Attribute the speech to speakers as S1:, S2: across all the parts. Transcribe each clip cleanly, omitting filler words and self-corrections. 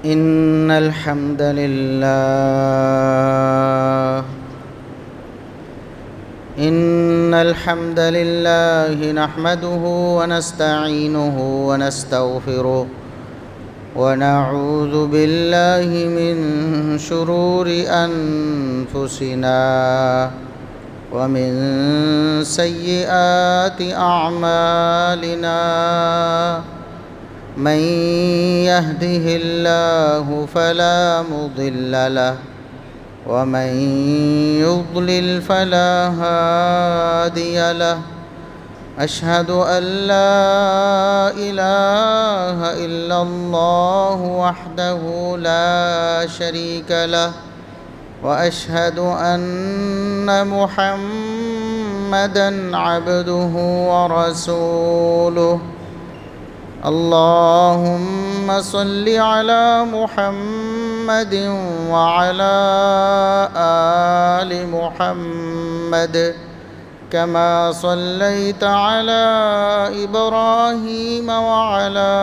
S1: إن الحمد لله نحمده ونستعينه ونستغفره ونعوذ بالله من شرور أنفسنا ومن سيئات أعمالنا من يهده الله فلا مضل له ومن يضلل فلا هادي له أشهد أن لا إله إلا الله وحده لا شريك له وأشهد أن محمدًا عبده ورسوله اللهم صل على محمد وعلى آل محمد كما صليت على إبراهيم وعلى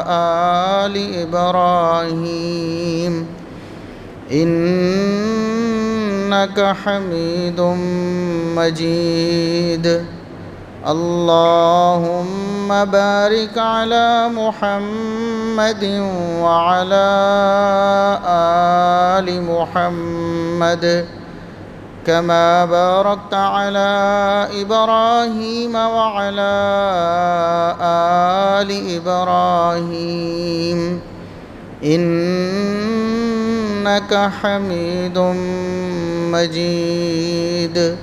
S1: آل إبراهيم إنك حميد مجيد اللهم بارك على محمد وعلى آل محمد كما باركت على إبراهيم وعلى آل إبراهيم إنك حميد مجيد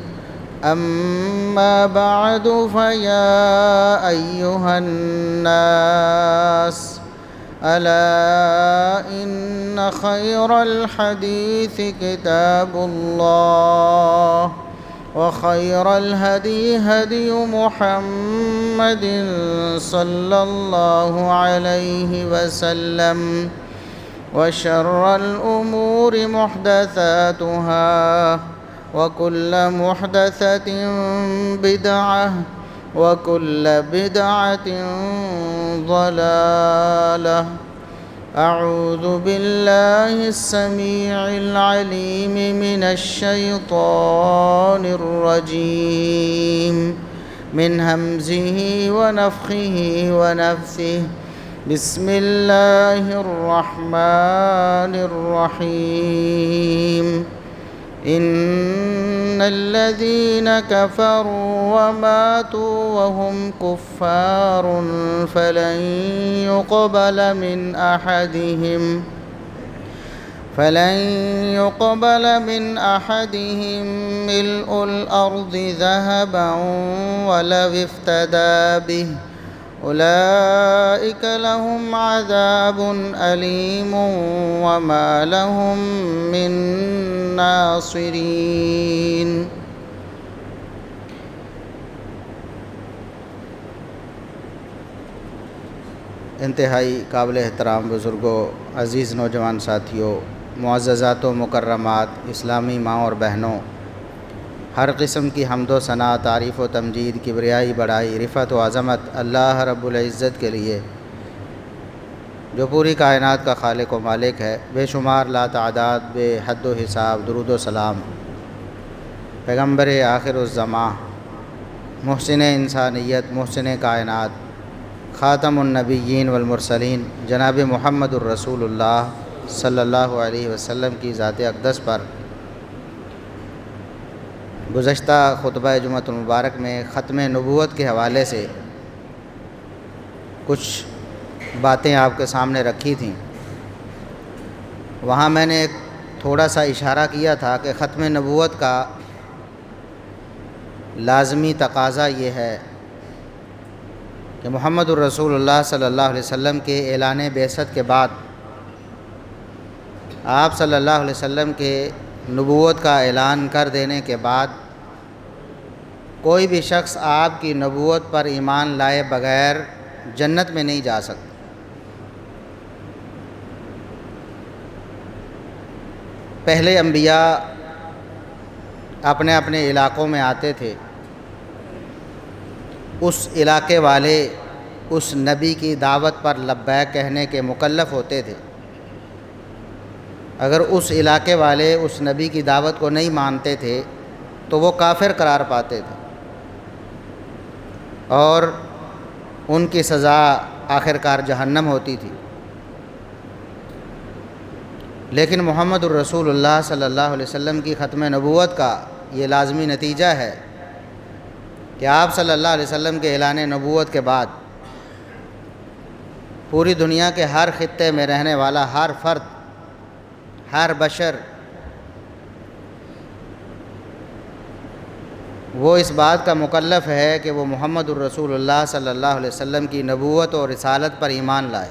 S1: أما بعد فيا أيها الناس ألا إن خير الحديث كتاب الله وخير الهدي هدي محمد صلى الله عليه وسلم وشر الأمور محدثاتها وكل محدثة بدعة وكل بدعة ضلالة أعوذ بالله السميع العليم من الشيطان الرجيم من همزه ونفخه ونفثه بسم الله الرحمن الرحيم إن الذين كفروا وماتوا وهم كفار فلن يقبل من أحدهم ملء الأرض ذهبا ولو افتدى به أولئك لهم عذاب أليم وما لهم من ناصرين انتہائی قابل احترام بزرگوں، عزیز نوجوان ساتھیوں، معززات و مکرمات، اسلامی ماں اور بہنوں، ہر قسم کی حمد و ثنا، تعریف و تمجید، کبریائی، بڑائی، رفعت و عظمت اللہ رب العزت کے لیے جو پوری کائنات کا خالق و مالک ہے۔ بے شمار لا تعداد، بے حد و حساب درود و سلام پیغمبر آخر الزماں، محسن انسانیت، محسن کائنات، خاتم النبیین والمرسلین جناب محمد الرسول اللہ صلی اللہ علیہ وسلم کی ذات اقدس پر گزشتہ خطبہ جمعۃ المبارک میں ختم نبوت کے حوالے سے کچھ باتیں آپ کے سامنے رکھی تھیں۔ وہاں میں نے ایک تھوڑا سا اشارہ کیا تھا کہ ختم نبوت کا لازمی تقاضا یہ ہے کہ محمد الرسول اللہ صلی اللہ علیہ وسلم کے اعلان بعثت کے بعد، آپ صلی اللہ علیہ وسلم کے نبوت کا اعلان کر دینے کے بعد کوئی بھی شخص آپ کی نبوت پر ایمان لائے بغیر جنت میں نہیں جا سکتا۔ پہلے انبیاء اپنے اپنے علاقوں میں آتے تھے، اس علاقے والے اس نبی کی دعوت پر لبیک کہنے کے مکلف ہوتے تھے۔ اگر اس علاقے والے اس نبی کی دعوت کو نہیں مانتے تھے تو وہ کافر قرار پاتے تھے اور ان کی سزا آخرکار جہنم ہوتی تھی۔ لیکن محمد الرسول اللہ صلی اللہ علیہ وسلم کی ختم نبوت کا یہ لازمی نتیجہ ہے کہ آپ صلی اللہ علیہ وسلم کے اعلان نبوت کے بعد پوری دنیا کے ہر خطے میں رہنے والا ہر فرد، ہر بشر وہ اس بات کا مکلف ہے کہ وہ محمد الرسول اللہ صلی اللہ علیہ وسلم کی نبوت اور رسالت پر ایمان لائے۔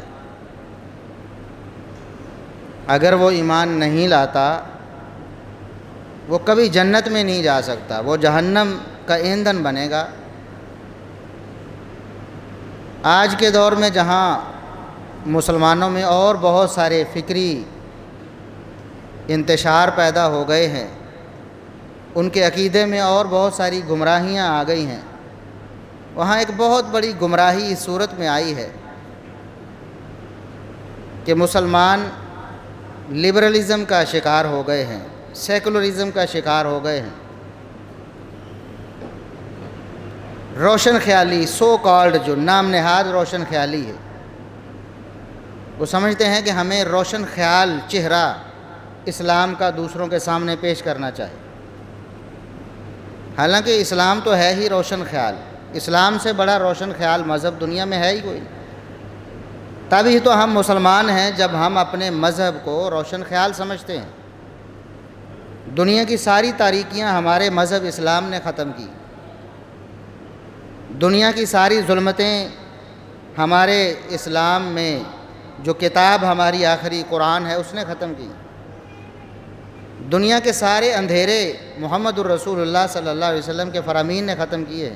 S1: اگر وہ ایمان نہیں لاتا وہ کبھی جنت میں نہیں جا سکتا، وہ جہنم کا ایندھن بنے گا۔ آج کے دور میں جہاں مسلمانوں میں اور بہت سارے فکری انتشار پیدا ہو گئے ہیں، ان کے عقیدے میں اور بہت ساری گمراہیاں آ گئی ہیں، وہاں ایک بہت بڑی گمراہی اس صورت میں آئی ہے کہ مسلمان لبرلزم کا شکار ہو گئے ہیں، سیکولرزم کا شکار ہو گئے ہیں۔ روشن خیالی، سو کالڈ، جو نام نہاد روشن خیالی ہے، وہ سمجھتے ہیں کہ ہمیں روشن خیال چہرہ اسلام کا دوسروں کے سامنے پیش کرنا چاہیے، حالانکہ اسلام تو ہے ہی روشن خیال۔ اسلام سے بڑا روشن خیال مذہب دنیا میں ہے ہی کوئی نہیں۔ تبھی تو ہم مسلمان ہیں جب ہم اپنے مذہب کو روشن خیال سمجھتے ہیں۔ دنیا کی ساری تاریکیاں ہمارے مذہب اسلام نے ختم کی، دنیا کی ساری ظلمتیں ہمارے اسلام میں جو کتاب ہماری آخری قرآن ہے اس نے ختم کی، دنیا کے سارے اندھیرے محمد الرسول اللہ صلی اللہ علیہ وسلم کے فرامین نے ختم کیے۔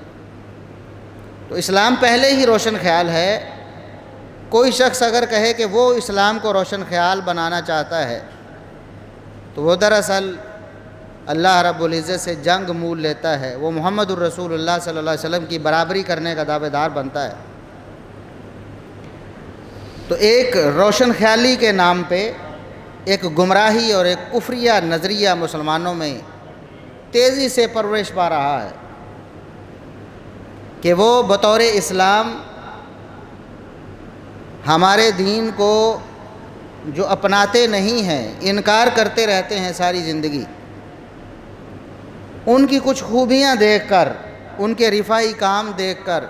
S1: تو اسلام پہلے ہی روشن خیال ہے۔ کوئی شخص اگر کہے کہ وہ اسلام کو روشن خیال بنانا چاہتا ہے تو وہ دراصل اللہ رب العزت سے جنگ مول لیتا ہے، وہ محمد الرسول اللہ صلی اللہ علیہ وسلم کی برابری کرنے کا دعوے دار بنتا ہے۔ تو ایک روشن خیالی کے نام پہ ایک گمراہی اور ایک کفریہ نظریہ مسلمانوں میں تیزی سے پرورش پا رہا ہے کہ وہ بطور اسلام ہمارے دین کو جو اپناتے نہیں ہیں، انکار کرتے رہتے ہیں ساری زندگی، ان کی کچھ خوبیاں دیکھ کر، ان کے رفاعی کام دیکھ کر،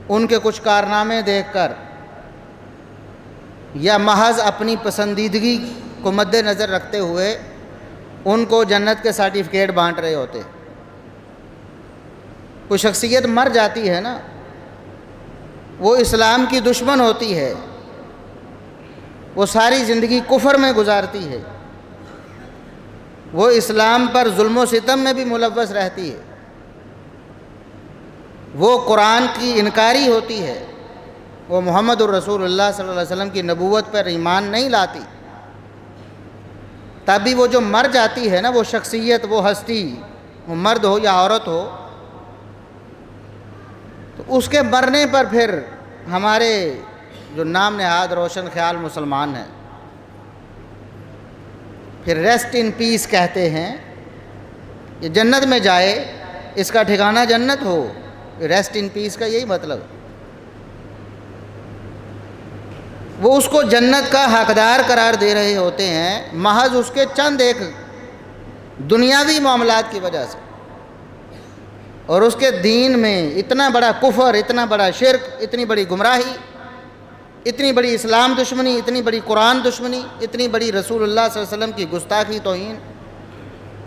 S1: ان کے کچھ کارنامے دیکھ کر، یا محض اپنی پسندیدگی کو مد نظر رکھتے ہوئے ان کو جنت کے سرٹیفکیٹ بانٹ رہے ہوتے۔ کوئی شخصیت مر جاتی ہے نا، وہ اسلام کی دشمن ہوتی ہے، وہ ساری زندگی کفر میں گزارتی ہے، وہ اسلام پر ظلم و ستم میں بھی ملوث رہتی ہے، وہ قرآن کی انکاری ہوتی ہے، وہ محمد الرسول اللہ صلی اللہ علیہ وسلم کی نبوت پر ایمان نہیں لاتی، تب بھی وہ جو مر جاتی ہے نا، وہ شخصیت، وہ ہستی، وہ مرد ہو یا عورت ہو، تو اس کے مرنے پر پھر ہمارے جو نام نہاد روشن خیال مسلمان ہیں پھر ریسٹ ان پیس کہتے ہیں، یہ جنت میں جائے، اس کا ٹھکانہ جنت ہو، ریسٹ ان پیس کا یہی مطلب ہے۔ وہ اس کو جنت کا حقدار قرار دے رہے ہوتے ہیں محض اس کے چند ایک دنیاوی معاملات کی وجہ سے، اور اس کے دین میں اتنا بڑا کفر، اتنا بڑا شرک، اتنی بڑی گمراہی، اتنی بڑی اسلام دشمنی، اتنی بڑی قرآن دشمنی، اتنی بڑی رسول اللہ صلی اللہ علیہ وسلم کی گستاخی، توہین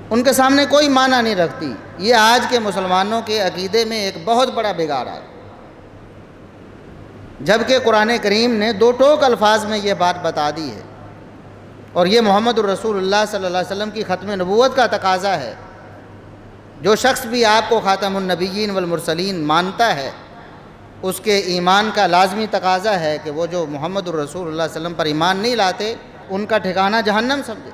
S1: ان کے سامنے کوئی معنی نہیں رکھتی۔ یہ آج کے مسلمانوں کے عقیدے میں ایک بہت بڑا بگاڑ ہے، جبکہ قرآن کریم نے دو ٹوک الفاظ میں یہ بات بتا دی ہے، اور یہ محمد الرسول اللہ صلی اللہ علیہ وسلم کی ختم نبوت کا تقاضا ہے۔ جو شخص بھی آپ کو خاتم النبیین والمرسلین مانتا ہے، اس کے ایمان کا لازمی تقاضا ہے کہ وہ جو محمد الرسول اللہ صلی اللہ علیہ وسلم پر ایمان نہیں لاتے، ان کا ٹھکانہ جہنم سمجھے،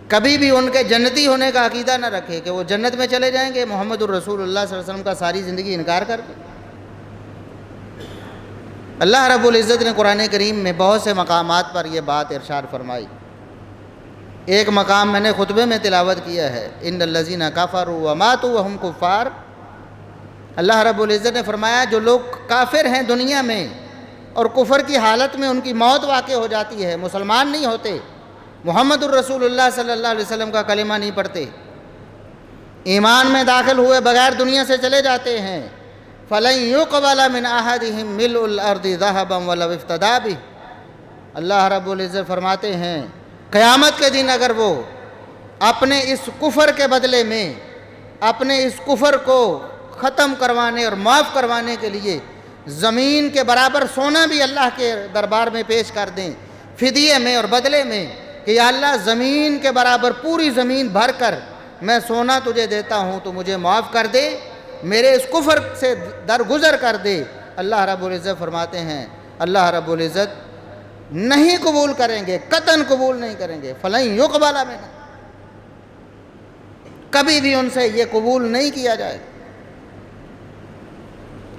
S1: کبھی بھی ان کے جنتی ہونے کا عقیدہ نہ رکھے کہ وہ جنت میں چلے جائیں گے محمد الرسول اللہ صلی اللہ علیہ وسلم کا ساری زندگی انکار کر کے۔ اللہ رب العزت نے قرآن کریم میں بہت سے مقامات پر یہ بات ارشاد فرمائی۔ ایک مقام میں نے خطبے میں تلاوت کیا ہے، ان الذین کفروا وماتوا وہم کفار۔ اللہ رب العزت نے فرمایا جو لوگ کافر ہیں دنیا میں اور کفر کی حالت میں ان کی موت واقع ہو جاتی ہے، مسلمان نہیں ہوتے، محمد الرسول اللہ صلی اللہ علیہ وسلم کا کلمہ نہیں پڑھتے، ایمان میں داخل ہوئے بغیر دنیا سے چلے جاتے ہیں، فَلَن يُقْبَلَ مِنْ أَحَدِهِمْ مِلْءُ الْأَرْضِ ذَهَبًا وَلَوِ افْتَدَىٰ بِهِ۔ اللہ رب العزت فرماتے ہیں قیامت کے دن اگر وہ اپنے اس کفر کے بدلے میں اپنے اس کفر کو ختم کروانے اور معاف کروانے کے لیے زمین کے برابر سونا بھی اللہ کے دربار میں پیش کر دیں فدیے میں اور بدلے میں کہ یا اللہ زمین کے برابر پوری زمین بھر کر میں سونا تجھے دیتا ہوں تو مجھے معاف کر دے، میرے اس کفر سے درگزر کر دے، اللہ رب العزت فرماتے ہیں اللہ رب العزت نہیں قبول کریں گے، قطعاً قبول نہیں کریں گے۔ فَلَن يُقْبَلَ مِنْهُ، کبھی بھی ان سے یہ قبول نہیں کیا جائے گا۔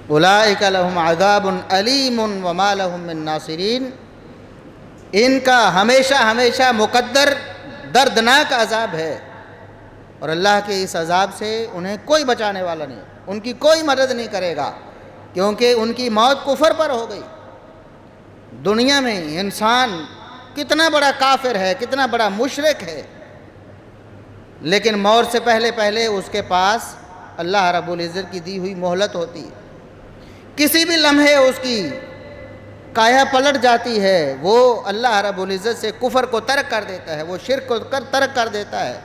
S1: اولئک لہم عذاب علیم وما لہم من ناصرین، ان کا ہمیشہ ہمیشہ مقدر دردناک عذاب ہے اور اللہ کے اس عذاب سے انہیں کوئی بچانے والا نہیں، ان کی کوئی مدد نہیں کرے گا، کیونکہ ان کی موت کفر پر ہو گئی۔ دنیا میں انسان کتنا بڑا کافر ہے، کتنا بڑا مشرک ہے، لیکن موت سے پہلے پہلے اس کے پاس اللہ رب العزت کی دی ہوئی مہلت ہوتی ہے، کسی بھی لمحے اس کی کایا پلٹ جاتی ہے، وہ اللہ رب العزت سے کفر کو ترک کر دیتا ہے، وہ شرک کو ترک کر دیتا ہے،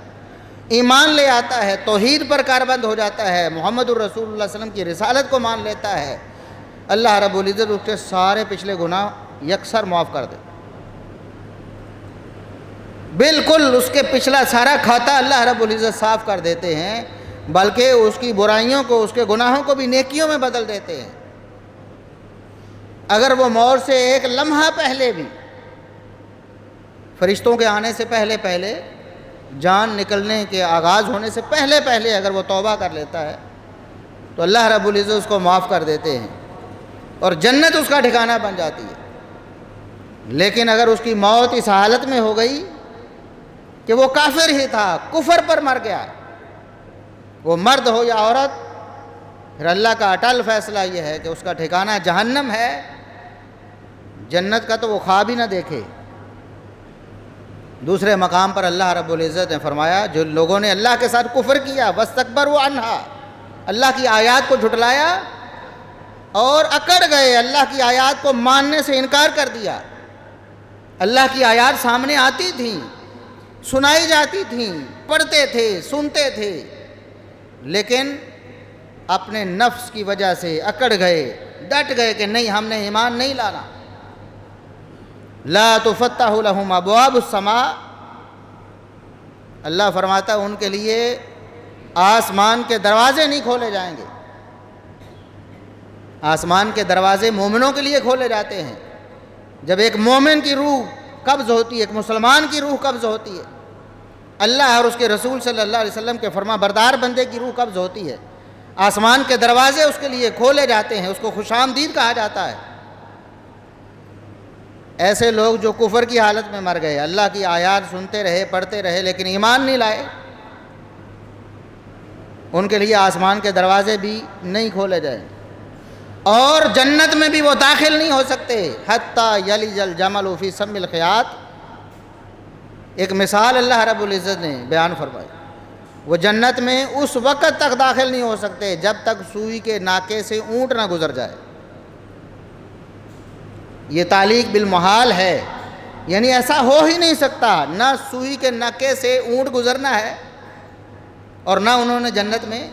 S1: ایمان لے آتا ہے، توحید پر کاربند ہو جاتا ہے، محمد الرسول اللہ صلی اللہ علیہ وسلم کی رسالت کو مان لیتا ہے، اللہ رب العزت اس کے سارے پچھلے گناہ یکسر معاف کر دے، بالکل اس کے پچھلا سارا کھاتا اللہ رب العزت صاف کر دیتے ہیں، بلکہ اس کی برائیوں کو، اس کے گناہوں کو بھی نیکیوں میں بدل دیتے ہیں۔ اگر وہ موت سے ایک لمحہ پہلے بھی، فرشتوں کے آنے سے پہلے پہلے، جان نکلنے کے آغاز ہونے سے پہلے پہلے اگر وہ توبہ کر لیتا ہے تو اللہ رب العزت اس کو معاف کر دیتے ہیں اور جنت اس کا ٹھکانہ بن جاتی ہے۔ لیکن اگر اس کی موت اس حالت میں ہو گئی کہ وہ کافر ہی تھا، کفر پر مر گیا، وہ مرد ہو یا عورت، پھر اللہ کا اٹل فیصلہ یہ ہے کہ اس کا ٹھکانہ جہنم ہے، جنت کا تو وہ خواب ہی نہ دیکھے۔ دوسرے مقام پر اللہ رب العزت نے فرمایا جو لوگوں نے اللہ کے ساتھ کفر کیا، وَاسْتَكْبَرُوا عَنْهَا، اللہ کی آیات کو جھٹلایا اور اکڑ گئے، اللہ کی آیات کو ماننے سے انکار کر دیا۔ اللہ کی آیات سامنے آتی تھیں، سنائی جاتی تھیں، پڑھتے تھے، سنتے تھے، لیکن اپنے نفس کی وجہ سے اکڑ گئے، ڈٹ گئے کہ نہیں، ہم نے ایمان نہیں لانا۔ لا تفتح لهم ابواب السماء، اللہ فرماتا ہے ان کے لیے آسمان کے دروازے نہیں کھولے جائیں گے۔ آسمان کے دروازے مومنوں کے لیے کھولے جاتے ہیں، جب ایک مومن کی روح قبض ہوتی ہے، ایک مسلمان کی روح قبض ہوتی ہے، اللہ اور اس کے رسول صلی اللہ علیہ وسلم کے فرما بردار بندے کی روح قبض ہوتی ہے، آسمان کے دروازے اس کے لیے کھولے جاتے ہیں، اس کو خوش آمدید کہا جاتا ہے۔ ایسے لوگ جو کفر کی حالت میں مر گئے، اللہ کی آیات سنتے رہے، پڑھتے رہے، لیکن ایمان نہیں لائے، ان کے لیے آسمان کے دروازے بھی نہیں کھولے جائیں اور جنت میں بھی وہ داخل نہیں ہو سکتے حتیٰ یلج الجمل فی سم الخیاط۔ ایک مثال اللہ رب العزت نے بیان فرمائی، وہ جنت میں اس وقت تک داخل نہیں ہو سکتے جب تک سوئی کے ناکے سے اونٹ نہ گزر جائے۔ یہ تعلیق بالمحال ہے، یعنی ایسا ہو ہی نہیں سکتا، نہ سوئی کے ناکے سے اونٹ گزرنا ہے اور نہ انہوں نے جنت میں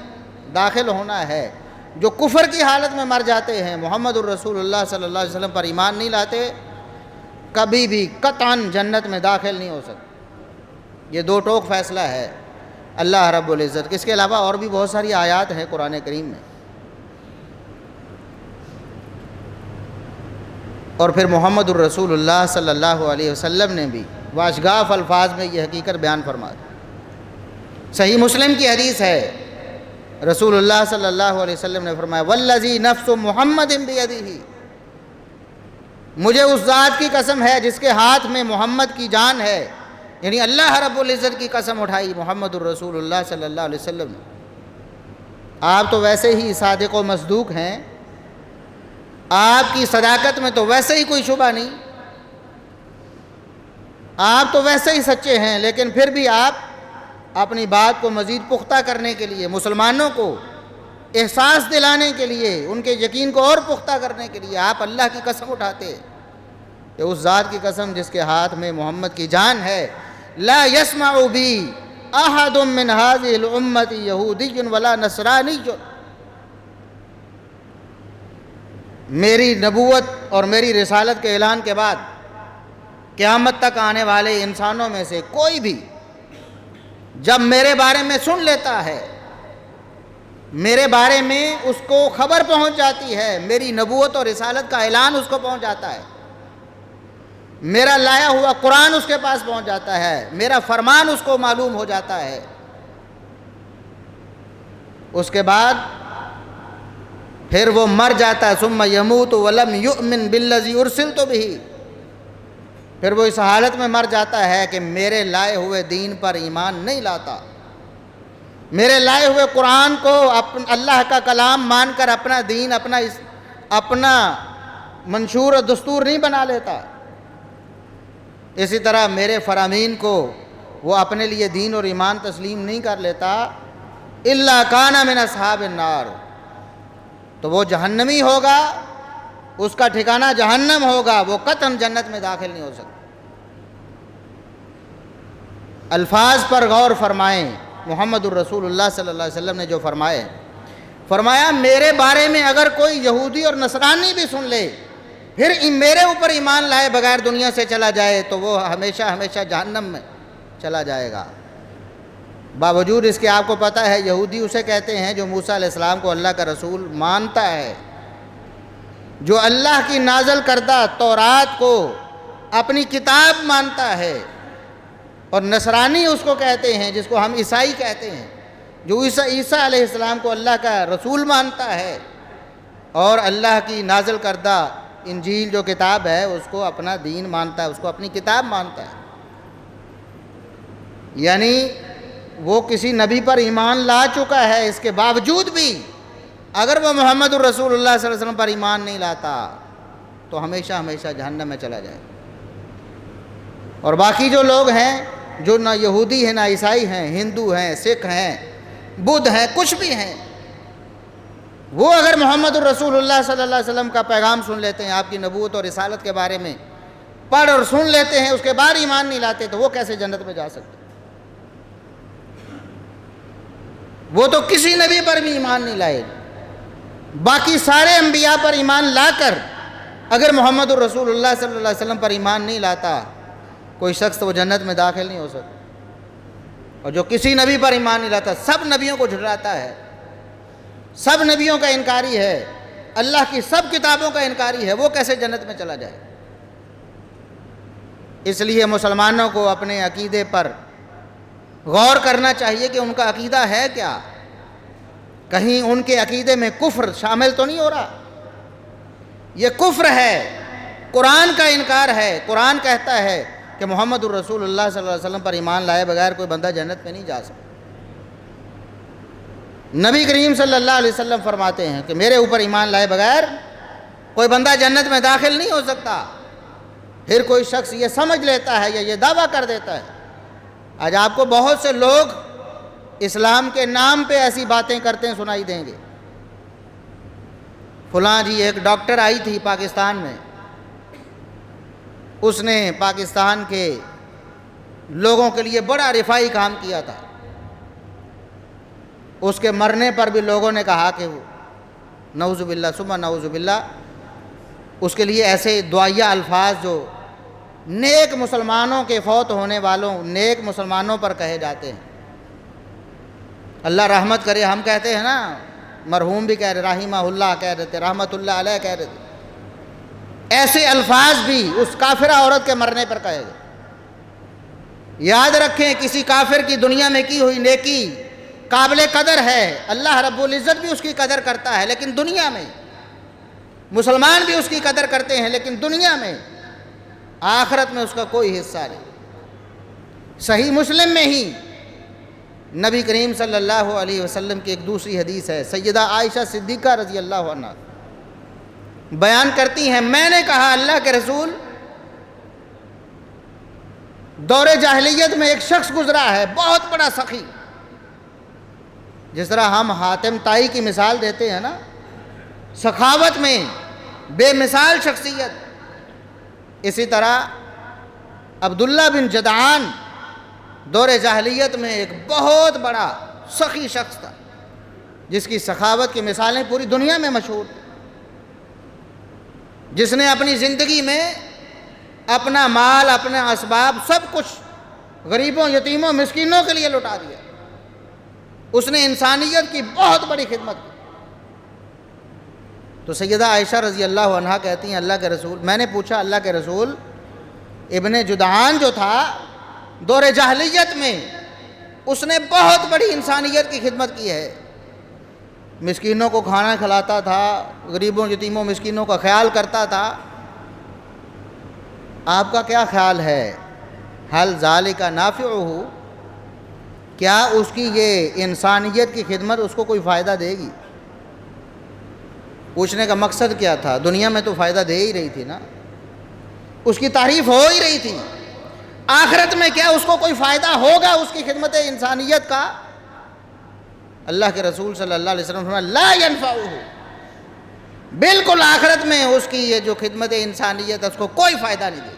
S1: داخل ہونا ہے۔ جو کفر کی حالت میں مر جاتے ہیں، محمد الرسول اللہ صلی اللہ علیہ وسلم پر ایمان نہیں لاتے، کبھی بھی قطعاً جنت میں داخل نہیں ہو سکتے۔ یہ دو ٹوک فیصلہ ہے اللہ رب العزت۔ اس کے علاوہ اور بھی بہت ساری آیات ہیں قرآن کریم میں، اور پھر محمد الرسول اللہ صلی اللہ علیہ وسلم نے بھی واشگاف الفاظ میں یہ حقیقت بیان فرما دی۔ صحیح مسلم کی حدیث ہے، رسول اللہ صلی اللہ علیہ وسلم نے فرمایا والذی نفس محمد بیدہ، مجھے اس ذات کی قسم ہے جس کے ہاتھ میں محمد کی جان ہے، یعنی اللہ رب العزت کی قسم اٹھائی محمد الرسول اللہ صلی اللہ علیہ وسلم۔ آپ تو ویسے ہی صادق و مصدوق ہیں، آپ کی صداقت میں تو ویسے ہی کوئی شبہ نہیں، آپ تو ویسے ہی سچے ہیں، لیکن پھر بھی آپ اپنی بات کو مزید پختہ کرنے کے لیے، مسلمانوں کو احساس دلانے کے لیے، ان کے یقین کو اور پختہ کرنے کے لیے آپ اللہ کی قسم اٹھاتے کہ اس ذات کی قسم جس کے ہاتھ میں محمد کی جان ہے، لا يسمع بی احد من هذه الامت یہودی ولا نصرانی، میری نبوت اور میری رسالت کے اعلان کے بعد قیامت تک آنے والے انسانوں میں سے کوئی بھی جب میرے بارے میں سن لیتا ہے، میرے بارے میں اس کو خبر پہنچ جاتی ہے، میری نبوت اور رسالت کا اعلان اس کو پہنچ جاتا ہے، میرا لایا ہوا قرآن اس کے پاس پہنچ جاتا ہے، میرا فرمان اس کو معلوم ہو جاتا ہے، اس کے بعد پھر وہ مر جاتا ہے، ثم یموت ولم یؤمن بالذی ارسلت بہ، پھر وہ اس حالت میں مر جاتا ہے کہ میرے لائے ہوئے دین پر ایمان نہیں لاتا، میرے لائے ہوئے قرآن کو اللہ کا کلام مان کر اپنا دین، اپنا منشور و دستور نہیں بنا لیتا، اسی طرح میرے فرامین کو وہ اپنے لیے دین اور ایمان تسلیم نہیں کر لیتا، الا کان من اصحاب النار، تو وہ جہنمی ہوگا، اس کا ٹھکانہ جہنم ہوگا، وہ قطعاً جنت میں داخل نہیں ہو سکتا۔ الفاظ پر غور فرمائیں، محمد الرسول اللہ صلی اللہ علیہ وسلم نے جو فرمایا میرے بارے میں اگر کوئی یہودی اور نصرانی بھی سن لے پھر میرے اوپر ایمان لائے بغیر دنیا سے چلا جائے تو وہ ہمیشہ ہمیشہ جہنم میں چلا جائے گا۔ باوجود اس کے آپ کو پتہ ہے یہودی اسے کہتے ہیں جو موسیٰ علیہ السلام کو اللہ کا رسول مانتا ہے، جو اللہ کی نازل کردہ تورات کو اپنی کتاب مانتا ہے، اور نصرانی اس کو کہتے ہیں جس کو ہم عیسائی کہتے ہیں، جو عیسیٰ علیہ السلام کو اللہ کا رسول مانتا ہے اور اللہ کی نازل کردہ انجیل جو کتاب ہے اس کو اپنا دین مانتا ہے، اس کو اپنی کتاب مانتا ہے، یعنی وہ کسی نبی پر ایمان لا چکا ہے، اس کے باوجود بھی اگر وہ محمد الرسول اللہ صلی اللہ علیہ وسلم پر ایمان نہیں لاتا تو ہمیشہ ہمیشہ جہنم میں چلا جائے۔ اور باقی جو لوگ ہیں جو نہ یہودی ہیں، نہ عیسائی ہیں، ہندو ہیں، سکھ ہیں، بدھ ہیں، کچھ بھی ہیں، وہ اگر محمد الرسول اللہ صلی اللہ علیہ وسلم کا پیغام سن لیتے ہیں، آپ کی نبوت اور رسالت کے بارے میں پڑھ اور سن لیتے ہیں، اس کے بعد ایمان نہیں لاتے تو وہ کیسے جنت میں جا سکتے؟ وہ تو کسی نبی پر بھی ایمان نہیں لائے، باقی سارے انبیاء پر ایمان لا کر اگر محمد الرسول اللہ صلی اللہ علیہ وسلم پر ایمان نہیں لاتا کوئی شخص تو وہ جنت میں داخل نہیں ہو سکتا۔ اور جو کسی نبی پر ایمان نہیں لاتا سب نبیوں کو جھٹلاتا ہے، سب نبیوں کا انکاری ہے، اللہ کی سب کتابوں کا انکاری ہے، وہ کیسے جنت میں چلا جائے؟ اس لیے مسلمانوں کو اپنے عقیدے پر غور کرنا چاہیے کہ ان کا عقیدہ ہے کیا، کہیں ان کے عقیدے میں کفر شامل تو نہیں ہو رہا۔ یہ کفر ہے، قرآن کا انکار ہے۔ قرآن کہتا ہے کہ محمد الرسول اللہ صلی اللہ علیہ وسلم پر ایمان لائے بغیر کوئی بندہ جنت میں نہیں جا سکتا۔ نبی کریم صلی اللہ علیہ وسلم فرماتے ہیں کہ میرے اوپر ایمان لائے بغیر کوئی بندہ جنت میں داخل نہیں ہو سکتا۔ پھر کوئی شخص یہ سمجھ لیتا ہے یا یہ دعویٰ کر دیتا ہے، آج آپ کو بہت سے لوگ اسلام کے نام پہ ایسی باتیں کرتے ہیں سنائی دیں گے۔ فلاں جی ایک ڈاکٹر آئی تھی پاکستان میں، اس نے پاکستان کے لوگوں کے لیے بڑا رفائی کام کیا تھا، اس کے مرنے پر بھی لوگوں نے کہا کہ نعوذ باللہ ثم نعوذ باللہ، اس کے لیے ایسے دعائیہ الفاظ جو نیک مسلمانوں کے فوت ہونے والوں نیک مسلمانوں پر کہے جاتے ہیں، اللہ رحمت کرے، ہم کہتے ہیں نا، مرحوم بھی کہہ رہے، رحمہ اللہ کہہ رہے، رحمت اللہ علیہ کہہ رہے، ایسے الفاظ بھی اس کافرہ عورت کے مرنے پر کہے گئے۔ یاد رکھیں کسی کافر کی دنیا میں کی ہوئی نیکی قابل قدر ہے، اللہ رب العزت بھی اس کی قدر کرتا ہے، لیکن دنیا میں مسلمان بھی اس کی قدر کرتے ہیں، لیکن دنیا میں، آخرت میں اس کا کوئی حصہ نہیں۔ صحیح مسلم میں ہی نبی کریم صلی اللہ علیہ وسلم کی ایک دوسری حدیث ہے، سیدہ عائشہ صدیقہ رضی اللہ عنہ بیان کرتی ہیں، میں نے کہا اللہ کے رسول، دور جاہلیت میں ایک شخص گزرا ہے بہت بڑا سخی، جس طرح ہم حاتم طائی کی مثال دیتے ہیں نا، سخاوت میں بے مثال شخصیت، اسی طرح عبداللہ بن جدعان دور جاہلیت میں ایک بہت بڑا سخی شخص تھا، جس کی سخاوت کی مثالیں پوری دنیا میں مشہور تھیں، جس نے اپنی زندگی میں اپنا مال، اپنے اسباب، سب کچھ غریبوں، یتیموں، مسکینوں کے لیے لٹا دیا۔ اس نے انسانیت کی بہت بڑی خدمت کی۔ تو سیدہ عائشہ رضی اللہ عنہا کہتی ہیں، اللہ کے رسول، میں نے پوچھا اللہ کے رسول، ابن جدعان جو تھا دور جاہلیت میں اس نے بہت بڑی انسانیت کی خدمت کی ہے، مسکینوں کو کھانا کھلاتا تھا، غریبوں، یتیموں، مسکینوں کا خیال کرتا تھا، آپ کا کیا خیال ہے؟ حل ذالک نافعہ، کیا اس کی یہ انسانیت کی خدمت اس کو کوئی فائدہ دے گی؟ پوچھنے کا مقصد کیا تھا؟ دنیا میں تو فائدہ دے ہی رہی تھی نا، اس کی تعریف ہو ہی رہی تھی، آخرت میں کیا اس کو کوئی فائدہ ہوگا اس کی خدمت انسانیت کا؟ اللہ کے رسول صلی اللہ علیہ وسلم فرمایا لا ینفعہ، بالکل آخرت میں اس کی یہ جو خدمت انسانیت ہے اس کو کوئی فائدہ نہیں دے،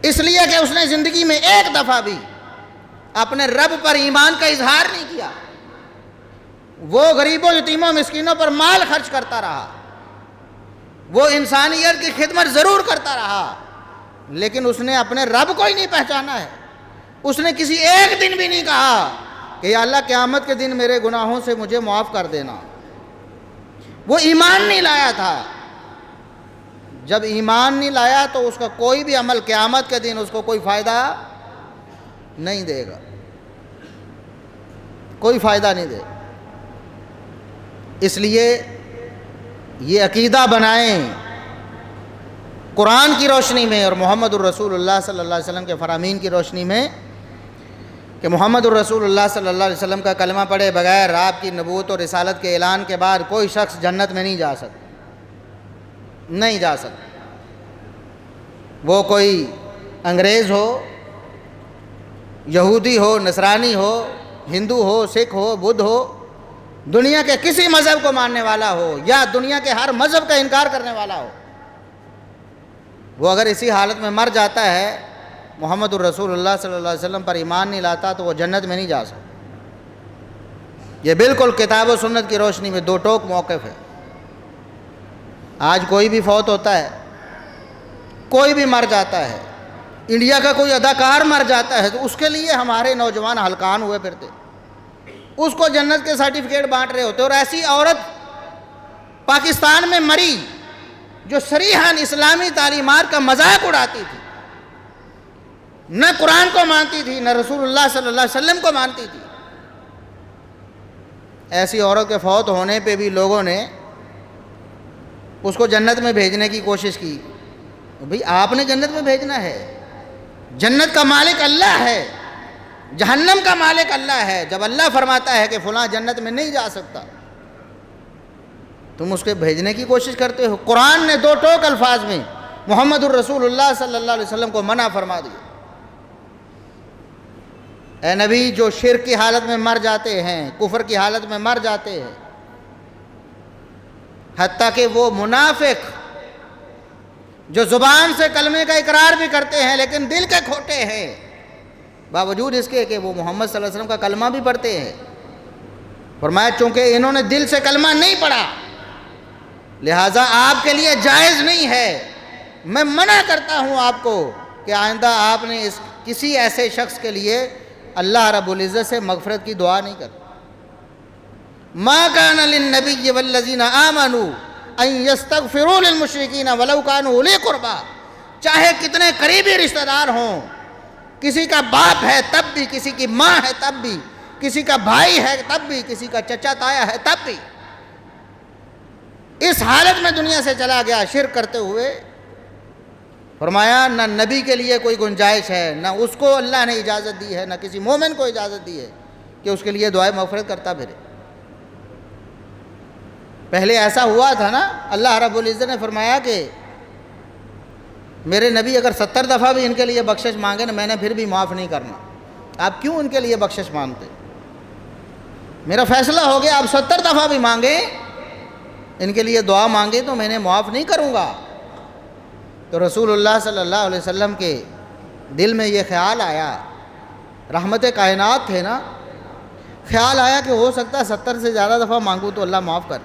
S1: اس لیے کہ اس نے زندگی میں ایک دفعہ بھی اپنے رب پر ایمان کا اظہار نہیں کیا۔ وہ غریبوں، یتیموں، مسکینوں پر مال خرچ کرتا رہا، وہ انسانیت کی خدمت ضرور کرتا رہا، لیکن اس نے اپنے رب کو ہی نہیں پہچانا ہے۔ اس نے کسی ایک دن بھی نہیں کہا کہ یا اللہ قیامت کے دن میرے گناہوں سے مجھے معاف کر دینا۔ وہ ایمان نہیں لایا تھا۔ جب ایمان نہیں لایا تو اس کا کوئی بھی عمل قیامت کے دن اس کو کوئی فائدہ نہیں دے گا، کوئی فائدہ نہیں دے گا۔ اس لیے یہ عقیدہ بنائیں قرآن کی روشنی میں اور محمد الرسول اللہ صلی اللہ علیہ وسلم کے فرامین کی روشنی میں کہ محمد الرسول اللہ صلی اللہ علیہ وسلم کا کلمہ پڑھے بغیر آپ کی نبوت اور رسالت کے اعلان کے بعد کوئی شخص جنت میں نہیں جا سکتا، نہیں جا سکتا۔ وہ کوئی انگریز ہو، یہودی ہو، نصرانی ہو، ہندو ہو، سکھ ہو، بدھ ہو، دنیا کے کسی مذہب کو ماننے والا ہو یا دنیا کے ہر مذہب کا انکار کرنے والا ہو، وہ اگر اسی حالت میں مر جاتا ہے، محمد الرسول اللہ صلی اللہ علیہ وسلم پر ایمان نہیں لاتا، تو وہ جنت میں نہیں جا سکتا۔ یہ بالکل کتاب و سنت کی روشنی میں دو ٹوک موقف ہے۔ آج کوئی بھی فوت ہوتا ہے، کوئی بھی مر جاتا ہے، انڈیا کا کوئی اداکار مر جاتا ہے، تو اس کے لیے ہمارے نوجوان ہلکان ہوئے پھرتے، اس کو جنت کے سرٹیفکیٹ بانٹ رہے ہوتے، اور ایسی عورت پاکستان میں مری جو صریحاً اسلامی تعلیمات کا مذاق اڑاتی تھی، نہ قرآن کو مانتی تھی، نہ رسول اللہ صلی اللہ علیہ وسلم کو مانتی تھی۔ ایسی عورت کے فوت ہونے پہ بھی لوگوں نے اس کو جنت میں بھیجنے کی کوشش کی۔ بھئی آپ نے جنت میں بھیجنا ہے، جنت کا مالک اللہ ہے، جہنم کا مالک اللہ ہے۔ جب اللہ فرماتا ہے کہ فلاں جنت میں نہیں جا سکتا، تم اس کے بھیجنے کی کوشش کرتے ہو۔ قرآن نے دو ٹوک الفاظ میں محمد الرسول اللہ صلی اللہ علیہ وسلم کو منع فرما دیا۔ اے نبی، جو شرک کی حالت میں مر جاتے ہیں، کفر کی حالت میں مر جاتے ہیں، حتیٰ کہ وہ منافق جو زبان سے کلمے کا اقرار بھی کرتے ہیں لیکن دل کے کھوٹے ہیں، باوجود اس کے کہ وہ محمد صلی اللہ علیہ وسلم کا کلمہ بھی پڑھتے ہیں، فرمایا چونکہ انہوں نے دل سے کلمہ نہیں پڑھا، لہٰذا آپ کے لیے جائز نہیں ہے۔ میں منع کرتا ہوں آپ کو کہ آئندہ آپ نے کسی ایسے شخص کے لیے اللہ رب العزت سے مغفرت کی دعا نہیں کرتا۔ ما کان للنبی والذین آمنوا ان یستغفروا للمشرکین ولو کانوا اولی قربی، چاہے کتنے قریبی رشتہ دار ہوں، کسی کا باپ ہے تب بھی، کسی کی ماں ہے تب بھی، کسی کا بھائی ہے تب بھی، کسی کا چچا تایا ہے تب بھی، اس حالت میں دنیا سے چلا گیا شرک کرتے ہوئے۔ فرمایا نہ نبی کے لیے کوئی گنجائش ہے، نہ اس کو اللہ نے اجازت دی ہے، نہ کسی مومن کو اجازت دی ہے کہ اس کے لیے دعائے مغفرت کرتا پھرے۔ پہلے ایسا ہوا تھا نا، اللہ رب العزت نے فرمایا کہ میرے نبی اگر 70 دفعہ بھی ان کے لیے بخشش مانگے نا، میں نے پھر بھی معاف نہیں کرنا۔ آپ کیوں ان کے لیے بخشش مانگتے؟ میرا فیصلہ ہو گیا، آپ 70 دفعہ بھی مانگیں، ان کے لیے دعا مانگیں تو میں نے معاف نہیں کروں گا۔ تو رسول اللہ صلی اللہ علیہ وسلم کے دل میں یہ خیال آیا، رحمت کائنات تھے نا، خیال آیا کہ ہو سکتا ہے 70 سے زیادہ دفعہ مانگوں تو اللہ معاف کر۔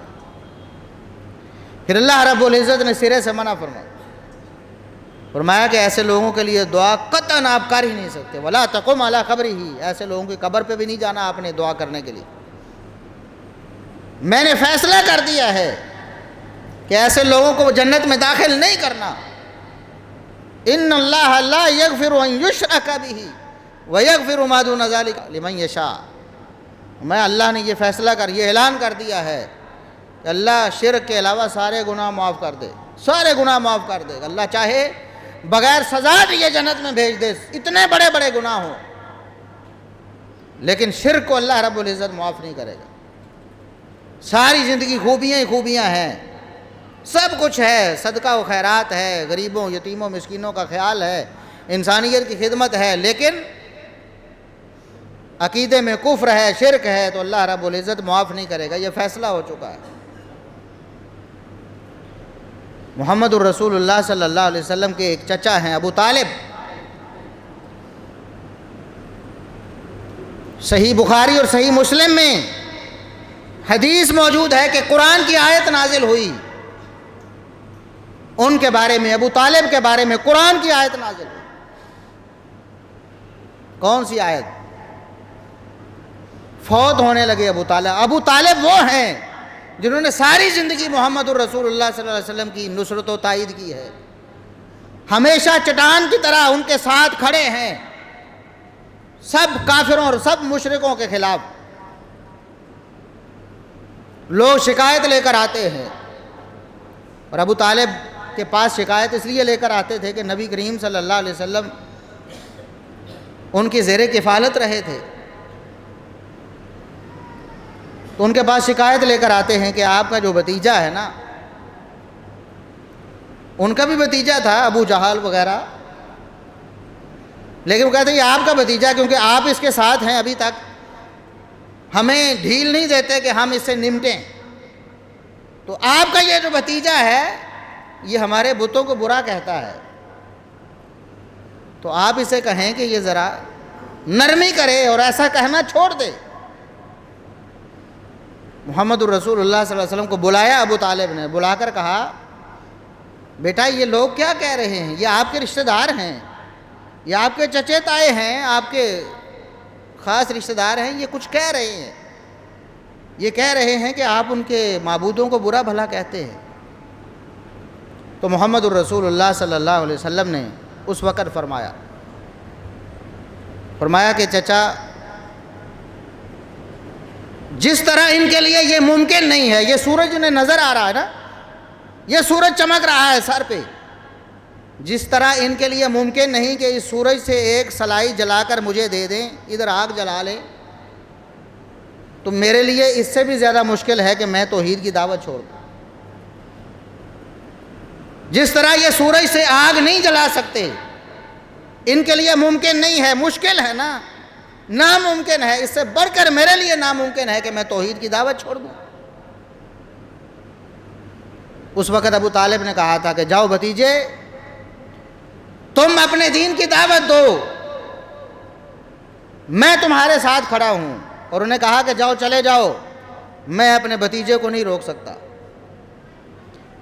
S1: پھر اللہ رب العزت نے سرے سے منع فرمایا کہ ایسے لوگوں کے لیے دعا قطعاً آپ کر ہی نہیں سکتے، ولا تقم علی قبرہ، ایسے لوگوں کی قبر پہ بھی نہیں جانا آپ نے دعا کرنے کے لیے۔ میں نے فیصلہ کر دیا ہے کہ ایسے لوگوں کو جنت میں داخل نہیں کرنا۔ ان اللہ لا یغفر ان یشرک بہ ویغفر ما دون ذلک لمن یشاء۔ میں اللہ نے یہ فیصلہ یہ اعلان کر دیا ہے کہ اللہ شرک کے علاوہ سارے گناہ معاف کر دے، سارے گناہ معاف کر دے۔ اللہ چاہے بغیر سزا دیے جنت میں بھیج دے، اتنے بڑے بڑے گناہ ہوں، لیکن شرک کو اللہ رب العزت معاف نہیں کرے گا۔ ساری زندگی خوبیاں ہی خوبیاں ہیں، سب کچھ ہے، صدقہ و خیرات ہے، غریبوں یتیموں مسکینوں کا خیال ہے، انسانیت کی خدمت ہے، لیکن عقیدے میں کفر ہے، شرک ہے، تو اللہ رب العزت معاف نہیں کرے گا، یہ فیصلہ ہو چکا ہے۔ محمد الرسول اللہ صلی اللہ علیہ وسلم کے ایک چچا ہیں ابو طالب، صحیح بخاری اور صحیح مسلم میں حدیث موجود ہے کہ قرآن کی آیت نازل ہوئی ان کے بارے میں، ابو طالب کے بارے میں قرآن کی آیت نازل ہوئی۔ کون سی آیت؟ فوت ہونے لگے ابو طالب۔ ابو طالب وہ ہیں جنہوں نے ساری زندگی محمد الرسول اللہ صلی اللہ علیہ وسلم کی نصرت و تائید کی ہے، ہمیشہ چٹان کی طرح ان کے ساتھ کھڑے ہیں سب کافروں اور سب مشرکوں کے خلاف۔ لوگ شکایت لے کر آتے ہیں، اور ابو طالب کے پاس شکایت اس لیے لے کر آتے تھے کہ نبی کریم صلی اللہ علیہ وسلم ان کی زیر کفالت رہے تھے، تو ان کے پاس شکایت لے کر آتے ہیں کہ آپ کا جو بھتیجا ہے نا، ان کا بھی بھتیجا تھا ابو جہل وغیرہ، لیکن وہ کہتے ہیں یہ آپ کا بھتیجا، کیونکہ آپ اس کے ساتھ ہیں ابھی تک، ہمیں ڈھیل نہیں دیتے کہ ہم اس سے نمٹیں، تو آپ کا یہ جو بھتیجا ہے یہ ہمارے بتوں کو برا کہتا ہے، تو آپ اسے کہیں کہ یہ ذرا نرمی کرے اور ایسا کہنا چھوڑ دے۔ محمد الرسول اللہ صلی اللہ علیہ وسلم کو بلایا ابو طالب نے، بلا کر کہا بیٹا یہ لوگ کیا کہہ رہے ہیں، یہ آپ کے رشتہ دار ہیں، یہ آپ کے چچے تائے ہیں، آپ کے خاص رشتہ دار ہیں، یہ کچھ کہہ رہے ہیں، یہ کہہ رہے ہیں کہ آپ ان کے معبودوں کو برا بھلا کہتے ہیں۔ تو محمد الرسول اللہ صلی اللہ علیہ وسلم نے اس وقت فرمایا کہ چچا جس طرح ان کے لیے یہ ممکن نہیں ہے، یہ سورج انہیں نظر آ رہا ہے نا، یہ سورج چمک رہا ہے سر پہ، جس طرح ان کے لیے ممکن نہیں کہ اس سورج سے ایک سلائی جلا کر مجھے دے دیں، ادھر آگ جلا لیں، تو میرے لیے اس سے بھی زیادہ مشکل ہے کہ میں توحید کی دعوت چھوڑ دوں۔ جس طرح یہ سورج سے آگ نہیں جلا سکتے، ان کے لیے ممکن نہیں ہے، مشکل ہے نا، ناممکن ہے، اس سے بڑھ کر میرے لیے ناممکن ہے کہ میں توحید کی دعوت چھوڑ دوں۔ اس وقت ابو طالب نے کہا تھا کہ جاؤ بھتیجے تم اپنے دین کی دعوت دو، میں تمہارے ساتھ کھڑا ہوں، اور انہیں کہا کہ جاؤ چلے جاؤ، میں اپنے بھتیجے کو نہیں روک سکتا۔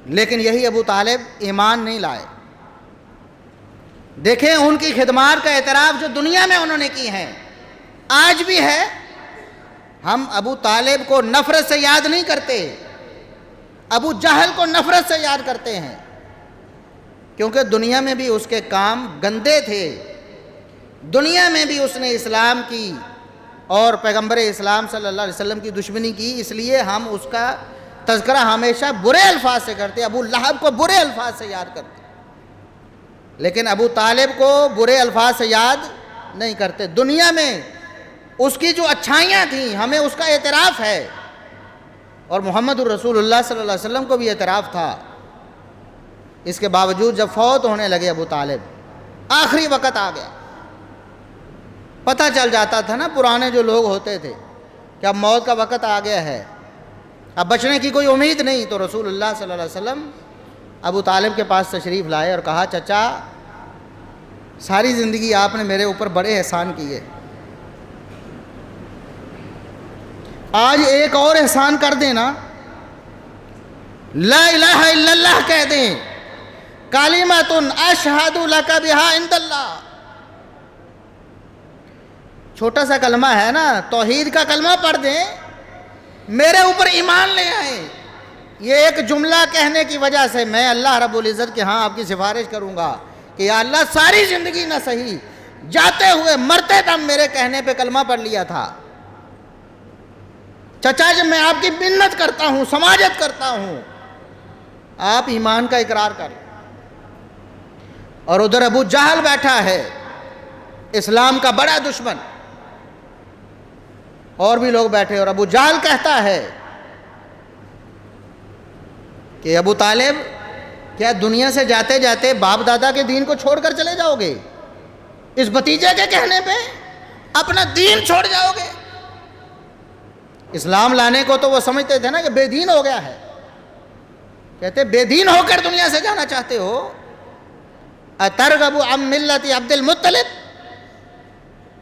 S1: لیکن یہی ابو طالب ایمان نہیں لائے۔ دیکھیں ان کی خدمات کا اعتراف جو دنیا میں انہوں نے کی ہیں آج بھی ہے۔ ہم ابو طالب کو نفرت سے یاد نہیں کرتے، ابو جہل کو نفرت سے یاد کرتے ہیں، کیونکہ دنیا میں بھی اس کے کام گندے تھے، دنیا میں بھی اس نے اسلام کی اور پیغمبر اسلام صلی اللہ علیہ وسلم کی دشمنی کی، اس لیے ہم اس کا تذکرہ ہمیشہ برے الفاظ سے کرتے، ابو لہب کو برے الفاظ سے یاد کرتے، لیکن ابو طالب کو برے الفاظ سے یاد نہیں کرتے۔ دنیا میں اس کی جو اچھائیاں تھیں ہمیں اس کا اعتراف ہے، اور محمد الرسول اللہ صلی اللہ علیہ وسلم کو بھی اعتراف تھا۔ اس کے باوجود جب فوت ہونے لگے ابو طالب، آخری وقت آ گیا، پتہ چل جاتا تھا نا پرانے جو لوگ ہوتے تھے کہ اب موت کا وقت آ گیا ہے، اب بچنے کی کوئی امید نہیں، تو رسول اللہ صلی اللہ علیہ وسلم ابو طالب کے پاس تشریف لائے اور کہا چچا ساری زندگی آپ نے میرے اوپر بڑے احسان کیے، آج ایک اور احسان کر دینا، لا الہ الا اللہ کہہ دیں، کلمۃ اشہد لک بہا عند اللہ، چھوٹا سا کلمہ ہے نا، توحید کا کلمہ پڑھ دیں، میرے اوپر ایمان لے آئیں، یہ ایک جملہ کہنے کی وجہ سے میں اللہ رب العزت کے ہاں آپ کی سفارش کروں گا کہ یا اللہ ساری زندگی نہ صحیح، جاتے ہوئے مرتے دم میرے کہنے پہ کلمہ پڑھ لیا تھا، چچا جب میں آپ کی منت کرتا ہوں، سماجت کرتا ہوں، آپ ایمان کا اقرار کر۔ اور ادھر ابو جہل بیٹھا ہے، اسلام کا بڑا دشمن، اور بھی لوگ بیٹھے، اور ابو جہل کہتا ہے کہ ابو طالب کیا دنیا سے جاتے جاتے باپ دادا کے دین کو چھوڑ کر چلے جاؤ گے؟ اس بھتیجے کے کہنے پہ اپنا دین چھوڑ جاؤ گے؟ اسلام لانے کو تو وہ سمجھتے تھے نا کہ بے دین ہو گیا ہے، کہتے بے دین ہو کر دنیا سے جانا چاہتے ہو؟ اترغب عن ملت عبد المطلب،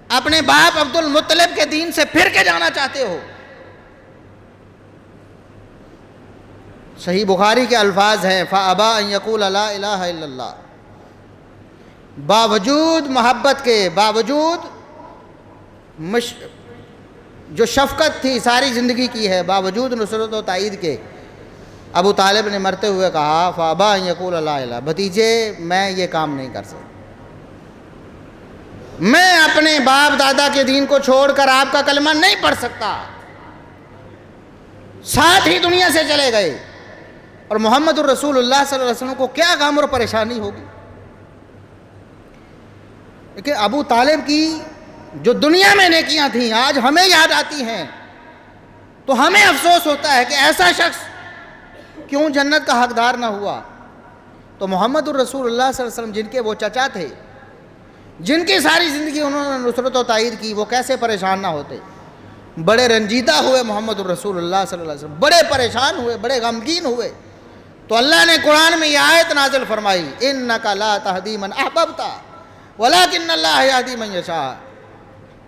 S1: اپنے باپ عبد المطلب کے دین سے پھر کے جانا چاہتے ہو؟ صحیح بخاری کے الفاظ ہیں فَأَبَىٰ أَن يَقُولَ لَا إِلَٰهَ إِلَّا اللَّهُ، باوجود محبت کے، باوجود جو شفقت تھی ساری زندگی کی ہے، باوجود نصرت و تائید کے، ابو طالب نے مرتے ہوئے کہا فَأَبَىٰ أَن يَقُولَ لَا إِلَٰهَ، بھتیجے میں یہ کام نہیں کر سکتا، میں اپنے باپ دادا کے دین کو چھوڑ کر آپ کا کلمہ نہیں پڑھ سکتا۔ ساتھ ہی دنیا سے چلے گئے، اور محمد الرسول اللہ صلی اللہ علیہ وسلم کو کیا غم اور پریشانی ہوگی۔ لیکن ابو طالب کی جو دنیا میں نیکیاں تھیں آج ہمیں یاد آتی ہیں تو ہمیں افسوس ہوتا ہے کہ ایسا شخص کیوں جنت کا حقدار نہ ہوا۔ تو محمد الرسول اللہ صلی اللہ علیہ وسلم جن کے وہ چچا تھے، جن کی ساری زندگی انہوں نے نصرت و تائید کی، وہ کیسے پریشان نہ ہوتے؟ بڑے رنجیدہ ہوئے محمد الرسول اللہ صلی اللہ علیہ وسلم، بڑے پریشان ہوئے، بڑے غمگین ہوئے، تو اللہ نے قرآن میں یہ آیت نازل فرمائی اِنَّكَ لَا تَهْدِي مَنْ أَحْبَبْتَ وَلَكِنَّ اللَّهَ يَهْدِي مَنْ يَشَاءُ،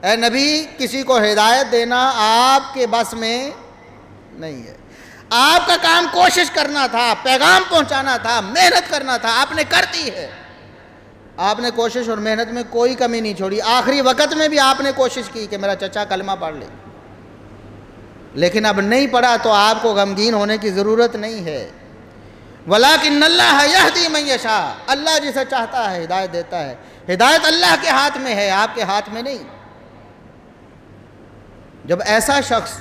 S1: اے نبی کسی کو ہدایت دینا آپ کے بس میں نہیں ہے، آپ کا کام کوشش کرنا تھا، پیغام پہنچانا تھا، محنت کرنا تھا، آپ نے کر دی ہے، آپ نے کوشش اور محنت میں کوئی کمی نہیں چھوڑی، آخری وقت میں بھی آپ نے کوشش کی کہ میرا چچا کلمہ پڑھ لے، لیکن اب نہیں پڑھا تو آپ کو غمگین ہونے کی ضرورت نہیں ہے۔ وَلَٰكِنَّ اللَّهَ يَهْدِي مَن يَشَاءُ، اللہ جسے چاہتا ہے ہدایت دیتا ہے، ہدایت اللہ کے ہاتھ میں ہے، آپ کے ہاتھ میں نہیں۔ جب ایسا شخص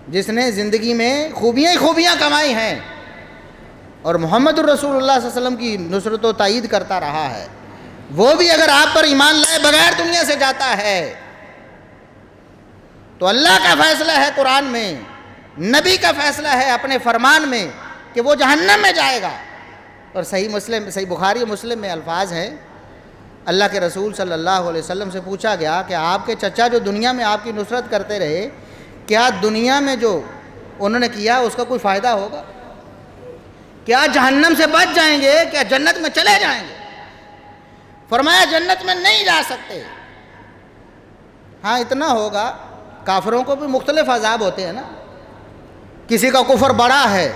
S1: جس نے زندگی میں خوبیاں ہی خوبیاں کمائی ہیں اور محمد الرسول اللہ صلی اللہ علیہ وسلم کی نصرت و تائید کرتا رہا ہے، وہ بھی اگر آپ پر ایمان لائے بغیر دنیا سے جاتا ہے تو اللہ کا فیصلہ ہے قرآن میں، نبی کا فیصلہ ہے اپنے فرمان میں کہ وہ جہنم میں جائے گا۔ اور صحیح بخاری و مسلم میں الفاظ ہیں، اللہ کے رسول صلی اللہ علیہ وسلم سے پوچھا گیا کہ آپ کے چچا جو دنیا میں آپ کی نصرت کرتے رہے، کیا دنیا میں جو انہوں نے کیا اس کا کوئی فائدہ ہوگا؟ کیا جہنم سے بچ جائیں گے؟ کیا جنت میں چلے جائیں گے؟ فرمایا جنت میں نہیں جا سکتے، ہاں اتنا ہوگا، کافروں کو بھی مختلف عذاب ہوتے ہیں نا، کسی کا کفر بڑا ہے،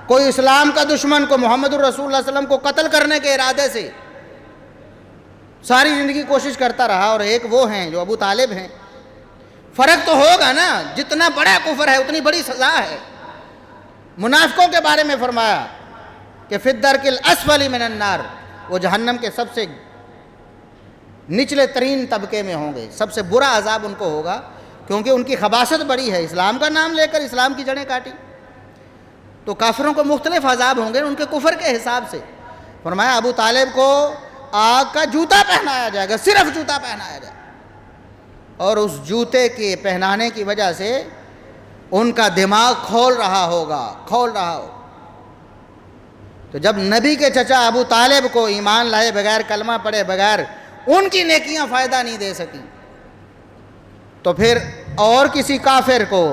S1: کوئی اسلام کا دشمن کو محمد الرسول اللہ علیہ وسلم کو قتل کرنے کے ارادے سے ساری زندگی کوشش کرتا رہا، اور ایک وہ ہیں جو ابو طالب ہیں، فرق تو ہوگا نا، جتنا بڑا کفر ہے اتنی بڑی سزا ہے۔ منافقوں کے بارے میں فرمایا کہ فی الدرک الاسفل من النار، وہ جہنم کے سب سے نچلے ترین طبقے میں ہوں گے، سب سے برا عذاب ان کو ہوگا، کیونکہ ان کی خباثت بڑی ہے، اسلام کا نام لے کر اسلام کی جڑیں کاٹی، تو کافروں کو مختلف عذاب ہوں گے ان کے کفر کے حساب سے. فرمایا ابو طالب کو آگ کا جوتا پہنایا جائے گا, صرف جوتا پہنایا جائے گا, اور اس جوتے کے پہنانے کی وجہ سے ان کا دماغ کھول رہا ہوگا. تو جب نبی کے چچا ابو طالب کو ایمان لائے بغیر, کلمہ پڑھے بغیر, ان کی نیکیاں فائدہ نہیں دے سکیں, تو پھر اور کسی کافر کو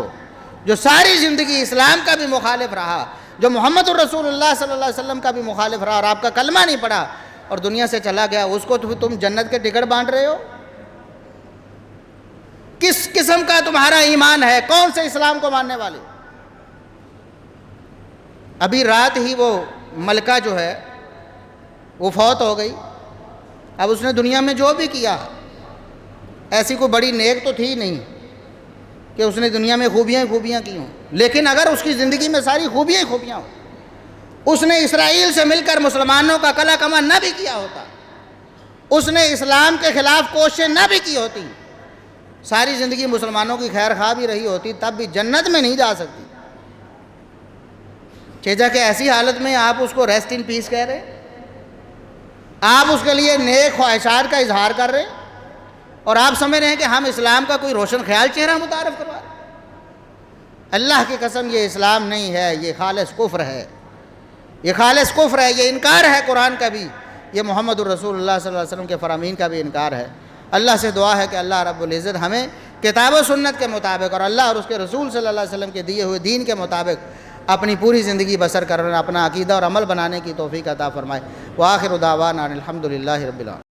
S1: جو ساری زندگی اسلام کا بھی مخالف رہا, جو محمد الرسول اللہ صلی اللہ علیہ وسلم کا بھی مخالف رہا اور آپ کا کلمہ نہیں پڑھا اور دنیا سے چلا گیا, اس کو تو تم جنت کے ٹکٹ بانٹ رہے ہو؟ کس قسم کا تمہارا ایمان ہے؟ کون سے اسلام کو ماننے والے؟ ابھی رات ہی وہ ملکہ جو ہے وہ فوت ہو گئی. اب اس نے دنیا میں جو بھی کیا, ایسی کوئی بڑی نیک تو تھی نہیں کہ اس نے دنیا میں خوبیاں کی ہوں, لیکن اگر اس کی زندگی میں ساری خوبیاں ہوں, اس نے اسرائیل سے مل کر مسلمانوں کا کلا کما نہ بھی کیا ہوتا, اس نے اسلام کے خلاف کوششیں نہ بھی کی ہوتی, ساری زندگی مسلمانوں کی خیر خواہ بھی رہی ہوتی, تب بھی جنت میں نہیں جا سکتی. چیزا کہ ایسی حالت میں آپ اس کو ریسٹ ان پیس کہہ رہے, آپ اس کے لیے نیک خواہشات کا اظہار کر رہے, اور آپ سمجھ رہے ہیں کہ ہم اسلام کا کوئی روشن خیال چہرہ متعارف کروا رہے ہیں. اللہ کی قسم یہ اسلام نہیں ہے, یہ خالص کفر ہے, یہ انکار ہے قرآن کا بھی, یہ محمد الرسول اللہ صلی اللہ علیہ وسلم کے فرامین کا بھی انکار ہے. اللہ سے دعا ہے کہ اللہ رب العزت ہمیں کتاب و سنت کے مطابق اور اللہ اور اس کے رسول صلی اللہ علیہ وسلم کے دیے ہوئے دین کے مطابق اپنی پوری زندگی بسر کرنا, اپنا عقیدہ اور عمل بنانے کی توفیق عطا فرمائے. وآخر دعوانا الحمدللہ رب العالمین.